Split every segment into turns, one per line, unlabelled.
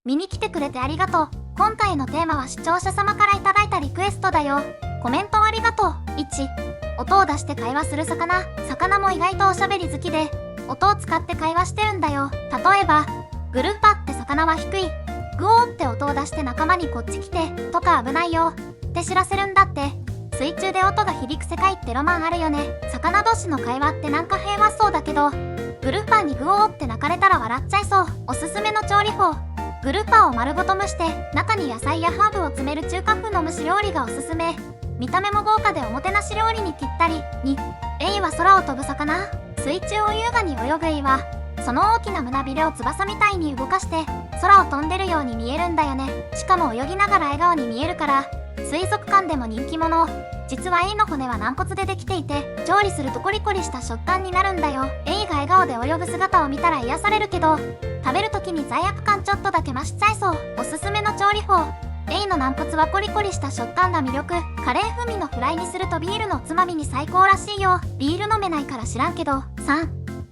見に来てくれてありがとう。今回のテーマは視聴者様からいただいたリクエストだよ。コメントありがとう。1、音を出して会話する魚。魚も意外とおしゃべり好きで、音を使って会話してるんだよ。例えば、グルーパって魚は低い。グオーって音を出して仲間にこっち来て、とか危ないよ。って知らせるんだって。水中で音が響く世界ってロマンあるよね。魚同士の会話ってなんか平和そうだけど、グルーパーにグオーって鳴かれたら笑っちゃいそう。おすすめの調理法。グルーパーを丸ごと蒸して、中に野菜やハーブを詰める中華風の蒸し料理がおすすめ。見た目も豪華でおもてなし料理にぴったり。2、エイは空を飛ぶ魚。水中を優雅に泳ぐエイは、その大きな胸びれを翼みたいに動かして空を飛んでるように見えるんだよね。しかも泳ぎながら笑顔に見えるから水族館でも人気者。実はエイの骨は軟骨でできていて、調理するとコリコリした食感になるんだよ。エイが笑顔で泳ぐ姿を見たら癒されるけど、食べる時に罪悪感ちょっとだけ増しちゃいそう。おすすめの調理法。エイの軟骨はコリコリした食感が魅力。カレー風味のフライにするとビールのおつまみに最高らしいよ。ビール飲めないから知らんけど。3、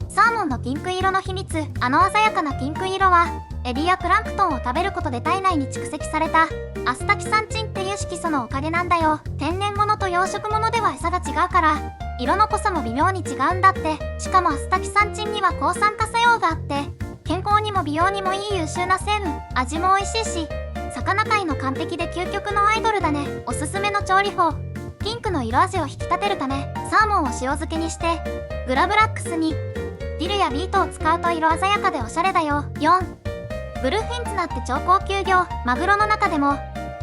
サーモンのピンク色の秘密。あの鮮やかなピンク色はエビやプランクトンを食べることで体内に蓄積されたアスタキサンチンっていう色素のおかげなんだよ。天然物と養殖物では餌が違うから色の濃さも微妙に違うんだって。しかもアスタキサンチンには抗酸化作用があって健康にも美容にもいい優秀な成分。味も美味しいし魚界の完璧で究極のアイドルだね。おすすめの調理法。ピンクの色味を引き立てるためサーモンを塩漬けにしてグラブラックスにディルやビートを使うと色鮮やかでおしゃれだよ。4、ブルーフィンツナって超高級魚。マグロの中でも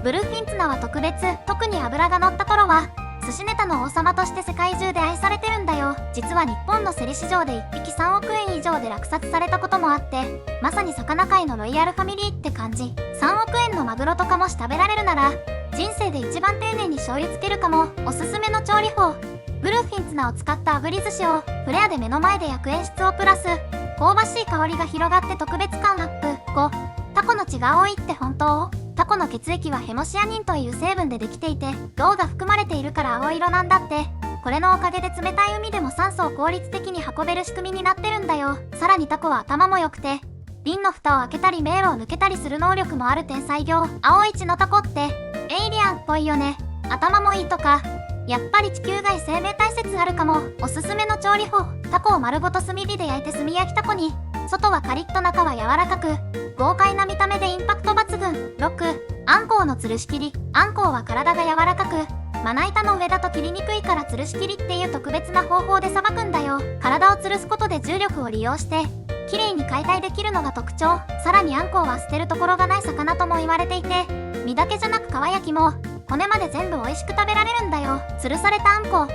ブルーフィンツナは特別。特に脂が乗ったトロは寿司ネタの王様として世界中で愛されてるんだよ。実は日本の競り市場で1匹3億円以上で落札されたこともあって、まさに魚界のロイヤルファミリーって感じ。3億円のマグロとかもし食べられるなら人生で一番丁寧に醤油つけるかも。おすすめの調理法。ブルーフィンツナを使った炙り寿司をフレアで目の前で焼く演出をプラス。香ばしい香りが広がって特別感アップ。5、タコの血が多いって本当？タコの血液はヘモシアニンという成分でできていて、銅が含まれているから青色なんだって。これのおかげで冷たい海でも酸素を効率的に運べる仕組みになってるんだよ。さらにタコは頭も良くて、瓶の蓋を開けたり迷路を抜けたりする能力もある天才魚。青い血のタコってエイリアンっぽいよね。頭もいいとか、やっぱり地球外生命体説あるかも。おすすめの調理法。タコを丸ごと炭火で焼いて炭焼きタコに、外はカリッと中は柔らかく豪快な見た目でインパクト抜群。6、アンコウの吊るし切り。アンコウは体が柔らかくまな板の上だと切りにくいから吊るし切りっていう特別な方法でさばくんだよ。体を吊るすことで重力を利用して綺麗に解体できるのが特徴。さらにアンコウは捨てるところがない魚とも言われていて、身だけじゃなく皮焼きも骨まで全部美味しく食べられるんだよ。吊るされたあんこ。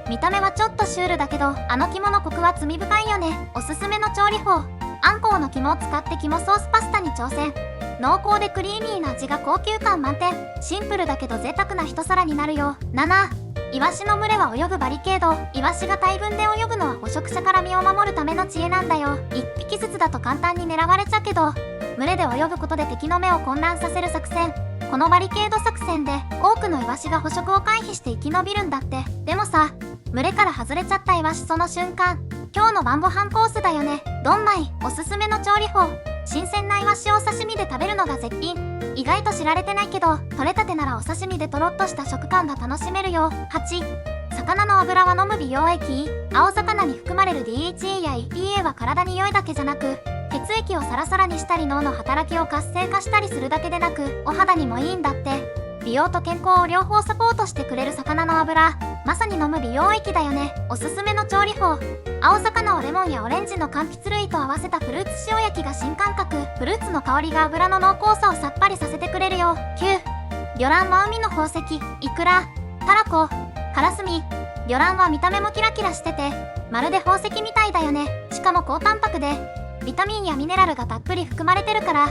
見た目はちょっとシュールだけど、あの肝のコクは罪深いよね。おすすめの調理法。あんこうの肝を使って肝ソースパスタに挑戦。濃厚でクリーミーな味が高級感満点。シンプルだけど贅沢な一皿になるよ。7、イワシの群れは泳ぐバリケード。イワシが大群で泳ぐのは捕食者から身を守るための知恵なんだよ。1匹ずつだと簡単に狙われちゃうけど、群れで泳ぐことで敵の目を混乱させる作戦。このバリケード作戦で多くのイワシが捕食を回避して生き延びるんだって。でもさ、群れから外れちゃったイワシ、その瞬間今日の晩ご飯コースだよね。ドンマイ。おすすめの調理法。新鮮なイワシをお刺身で食べるのが絶品。意外と知られてないけど、取れたてならお刺身でとろっとした食感が楽しめるよ。8、魚の油は飲む美容液。青魚に含まれる DHA や EPA は体に良いだけじゃなく、血液をサラサラにしたり脳の働きを活性化したりするだけでなく、お肌にもいいんだって。美容と健康を両方サポートしてくれる魚の油、まさに飲む美容液だよね。おすすめの調理法。青魚をレモンやオレンジの柑橘類と合わせたフルーツ塩焼きが新感覚。フルーツの香りが油の濃厚さをさっぱりさせてくれるよ。9、魚卵は海の宝石。イクラ、タラコ、カラスミ。魚卵は見た目もキラキラしててまるで宝石みたいだよね。しかも高タンパクでビタミンやミネラルがたっぷり含まれてるから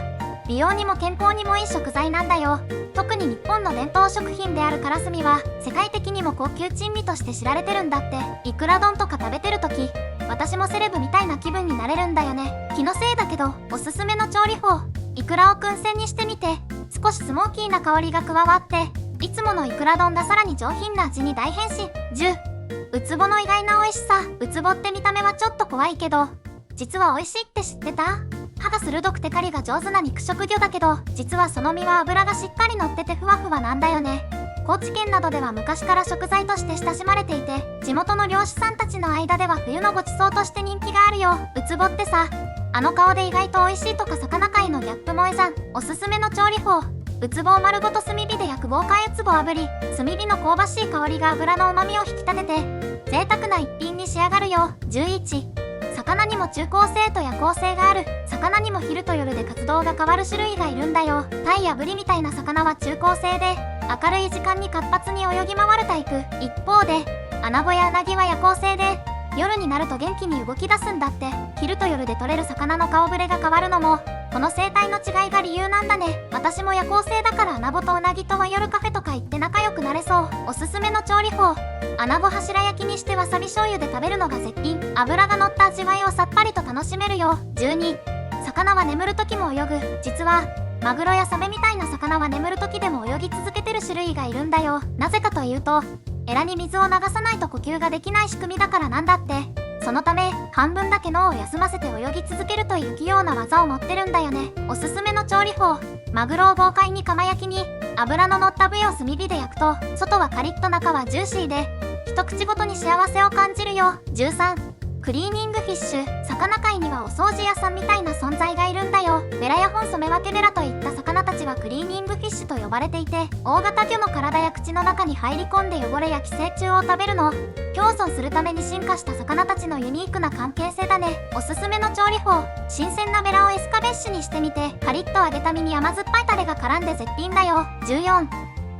美容にも健康にもいい食材なんだよ。特に日本の伝統食品であるカラスミは世界的にも高級珍味として知られてるんだって。イクラ丼とか食べてる時、私もセレブみたいな気分になれるんだよね。気のせいだけどおすすめの調理法。イクラを燻製にしてみて少しスモーキーな香りが加わっていつものイクラ丼がさらに上品な味に大変身。10、ウツボの意外な美味しさ。ウツボって見た目はちょっと怖いけど実は美味しいって知ってた？歯が鋭くて狩りが上手な肉食魚だけど、実はその身は脂がしっかり乗っててふわふわなんだよね。高知県などでは昔から食材として親しまれていて、地元の漁師さんたちの間では冬のごちそうとして人気があるよ。ウツボってさ、あの顔で意外と美味しいとか魚界のギャップ萌えじゃん。おすすめの調理法。ウツボを丸ごと炭火で焼く棒海ウツボ炙り、炭火の香ばしい香りが油の旨味を引き立てて贅沢な一品に仕上がるよ。11、魚にも中高生と夜行性がある。魚にも昼と夜で活動が変わる種類がいるんだよ。タイやブリみたいな魚は中高生で明るい時間に活発に泳ぎ回るタイプ。一方でアナゴやウナギは夜行性で夜になると元気に動き出すんだって。昼と夜で取れる魚の顔ぶれが変わるのもこの生態の違いが理由なんだね。私も夜行性だからアナゴとウナギとは夜カフェとか行って仲良くなれそう。おすすめの調理法。アナゴ柱焼きにしてわさび醤油で食べるのが絶品。脂が乗った味わいをさっぱりと楽しめるよ。12、魚は眠る時も泳ぐ。実はマグロやサメみたいな魚は眠る時でも泳ぎ続けてる種類がいるんだよ。なぜかというとエラに水を流さないと呼吸ができない仕組みだからなんだって。そのため半分だけ脳を休ませて泳ぎ続けるという器用な技を持ってるんだよね。おすすめの調理法。マグロを豪快に釜焼きに脂の乗った部位を炭火で焼くと外はカリッと中はジューシーで一口ごとに幸せを感じるよ。13、クリーニングフィッシュ。魚界にはお掃除屋さんみたいな存在がいるんだよ。ベラやホンソメワケベラといった魚たちはクリーニングフィッシュと呼ばれていて、大型魚の体や口の中に入り込んで汚れや寄生虫を食べるの共存するために進化した魚たちのユニークな関係性だね。おすすめの調理法。新鮮なベラをエスカベッシュにしてみてカリッと揚げた身に甘酸っぱいタレが絡んで絶品だよ。14、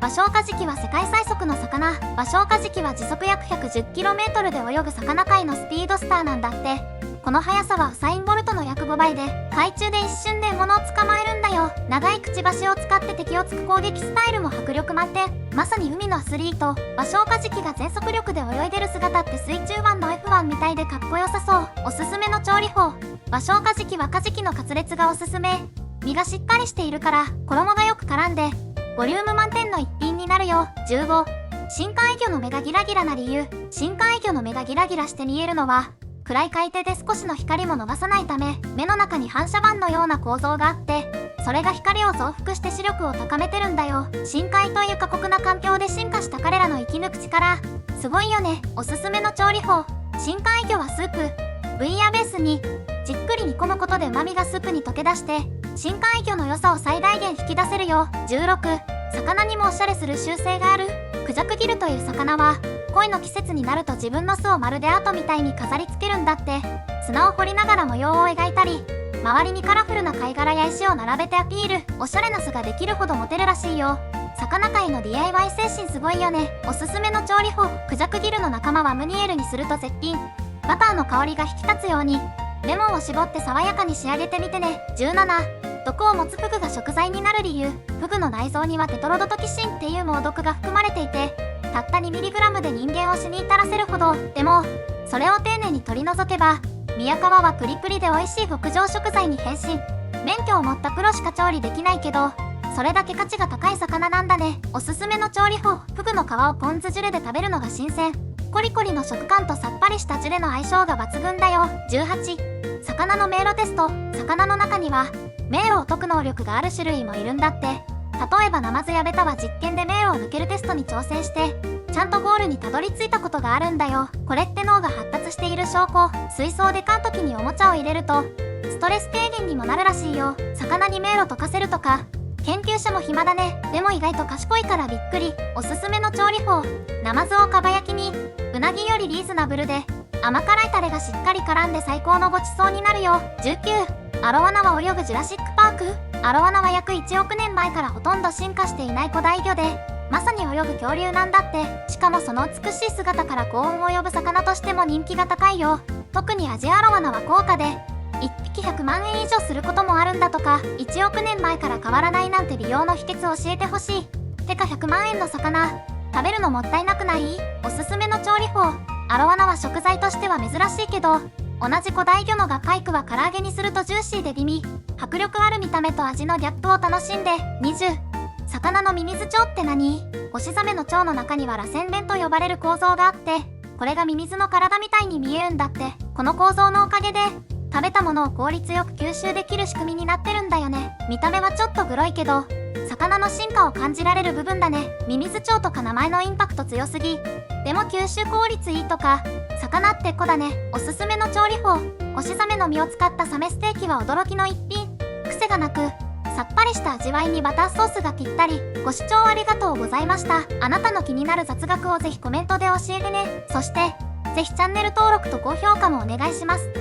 バショウカジキは世界最速の魚。バショウカジキは時速約 110km で泳ぐ魚界のスピードスターなんだって。この速さはウサイン・ボルトの約5倍で海中で一瞬で獲物を捕まえるんだよ。長いくちばしを使って敵を突く攻撃スタイルも迫力満点。まさに海のアスリート。バショウカジキが全速力で泳いでる姿って水中湾の F1 みたいでかっこよさそう。おすすめの調理法。バショウカジキはカジキのカツレツがおすすめ。身がしっかりしているから衣がよく絡んでボリューム満点の一品になるよ。15、深海魚の目がギラギラな理由。深海魚の目がギラギラして見えるのは暗い海底で少しの光も逃さないため目の中に反射板のような構造があってそれが光を増幅して視力を高めてるんだよ。深海という過酷な環境で進化した彼らの生き抜く力すごいよね。おすすめの調理法。深海魚はスープブイヤベースにじっくり煮込むことで旨味がスープに溶け出して深海魚の良さを最大限引き出せるよ。16、魚にもおしゃれする習性がある。クジャクギルという魚は恋の季節になると自分の巣をまるでアートみたいに飾り付けるんだって。砂を掘りながら模様を描いたり周りにカラフルな貝殻や石を並べてアピール。おしゃれな巣ができるほどモテるらしいよ。魚界の DIY 精神すごいよね。おすすめの調理法。クジャクギルの仲間はムニエルにすると絶品。バターの香りが引き立つようにレモンを絞って爽やかに仕上げてみてね。17、毒を持つフグが食材になる理由。フグの内臓にはテトロドトキシンっていう猛毒が含まれていてたった 2mg で人間を死に至らせるほど。でもそれを丁寧に取り除けば宮川はプリプリで美味しい極上食材に変身。免許を持ったプロしか調理できないけどそれだけ価値が高い魚なんだね。おすすめの調理法。フグの皮をポン酢ジュレで食べるのが新鮮。コリコリの食感とさっぱりしたジュレの相性が抜群だよ。18、魚の迷路テスト。魚の中には迷路を解く能力がある種類もいるんだって。例えばナマズやベタは実験で迷路を抜けるテストに挑戦してちゃんとゴールにたどり着いたことがあるんだよ。これって脳が発達している証拠。水槽で飼う時におもちゃを入れるとストレス低減にもなるらしいよ。魚に迷路解かせるとか研究者も暇だね。でも意外と賢いからびっくり。おすすめの調理法。ナマズをかば焼きにうなぎよりリーズナブルで甘辛いタレがしっかり絡んで最高のごちそうになるよ。19、アロワナは泳ぐジュラシックパーク。アロワナは約1億年前からほとんど進化していない古代魚でまさに泳ぐ恐竜なんだって。しかもその美しい姿から幸運を呼ぶ魚としても人気が高いよ。特にアジアロワナは高価で1匹100万円以上することもあるんだとか。1億年前から変わらないなんて美容の秘訣教えてほしい。てか100万円の魚食べるのもったいなくない？おすすめの調理法。アロワナは食材としては珍しいけど同じ古代魚のガカイクは唐揚げにするとジューシーで美味迫力ある見た目と味のギャップを楽しんで。20、魚のミミズ腸って何？ホシザメの腸の中には螺旋弁と呼ばれる構造があってこれがミミズの体みたいに見えるんだって。この構造のおかげで食べたものを効率よく吸収できる仕組みになってるんだよね。見た目はちょっとグロいけど、魚の進化を感じられる部分だね。ミミズチョウとか名前のインパクト強すぎ。でも吸収効率いいとか、魚って子だね。おすすめの調理法。干しザメの身を使ったサメステーキは驚きの一品。癖がなく、さっぱりした味わいにバターソースがぴったり。ご視聴ありがとうございました。あなたの気になる雑学をぜひコメントで教えてね。そして、ぜひチャンネル登録と高評価もお願いします。